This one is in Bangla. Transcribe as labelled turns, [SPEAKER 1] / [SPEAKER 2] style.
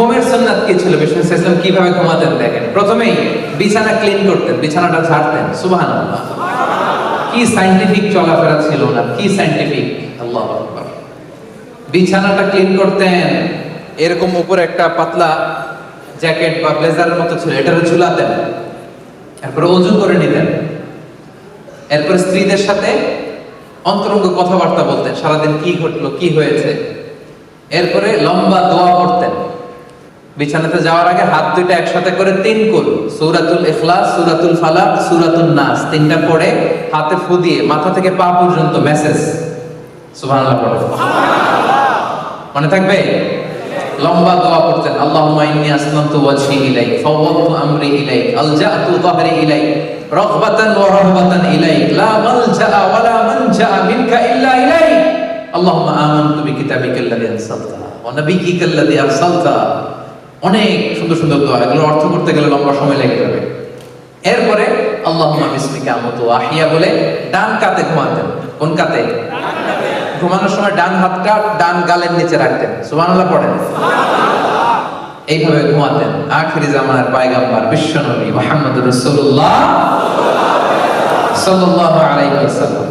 [SPEAKER 1] ঘুমের সুন্নাত কি ছিল, বিষ্ণু ইসলাম কিভাবে ঘুমাতেন দেখেন। প্রথমেই বিছানা ক্লিন করতেন, বিছানাটা ঝাড়তেন। সুবহানাল্লাহ। কি সায়েন্টিফিক চলাফেরা ছিল না, কি সায়েন্টিফিক। আল্লাহু আকবার। বিছানাটা ক্লিন করতেন, এরকম উপরে একটা পাতলা জ্যাকেট বা ব্লেজারের মতো ছিল, এটারে ঝুলাতেন। এরপরে ওযু করে নিতেন। এরপর স্ত্রীদের সাথে অন্তরঙ্গ কথাবার্তা বলতেন, সারাদিন কি ঘটলো, কি হয়েছে। এরপরে লম্বা দোয়া পড়তেন। বিছানাতে যাওয়ার আগে হাত দুইটা একসাথে করে 3 কুল, সূরাতুল ইখলাস, সূরাতুল ফালাক, সূরাতুন নাস, 3টা পড়ে হাতে ফু দিয়ে মাথা থেকে পা পর্যন্ত মেসেজ। সুবহানাল্লাহ পড়ে। মনে থাকবে? লম্বা দোয়া পড়তেন। আল্লাহুম্মা ইন্নী আসলামতু ওয়াজহি ইলাইক, ফাওয়াদতু আমরি ইলাইক, আলজাতু যাহরি ইলাইক, রাগবাতান ওয়া রাহবাতান ইলাইক, লা মালজা ওয়া লা মানজা মিনকা ইল্লা ইলাইক। আল্লাহুম্মা আমানতু বিকিতাবিকাল্লাযী আরসালতা ওয়া নাবিয়্যিকাল্লাযী আরসালতা। অনেক সুন্দর সুন্দর দোয়া, এগুলো অর্থ করতে গেলে লম্বা সময় লেগে যাবে। এরপরে আল্লাহুম্মা বিসমিকা আমুতু ওয়া আহইয়া বলে ডান কাতে ঘুমাতেন। কোন কাতে? ঘুমানোর সময় ডান হাতটা ডান গালের নিচে রাখতেন। সুবহানাল্লাহ পড়েন। এইভাবে ঘুমাতেন আখিরি জামানার পয়গম্বর বিশ্বনবী মুহাম্মদুর রাসূলুল্লাহ সাল্লাল্লাহু আলাইহি ওয়াসাল্লাম।